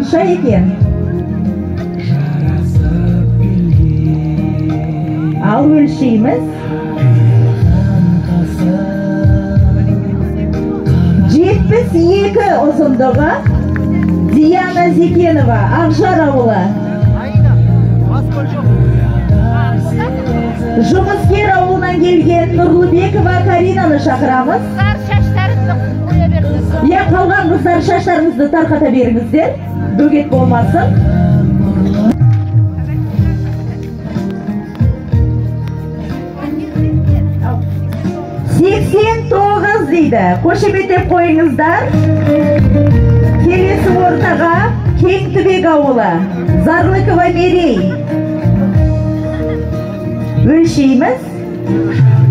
қанша екен? Ал өлшейміз. 72 ұзындығы. Диана Зекенова, Ақжар ауылы. Жұмыскер ауылынан келген Нұрлыбекова Каринаны шақырамыз. Қалған қыздар шаштарыңызды тарқата беріңіздер, бөгет болмасын. 89 дейді. Қошеметтеп қойыңыздар. Келесі ортаға Кеңтүбек ауылы, Зарлыкова Мерей. Өлшейміз.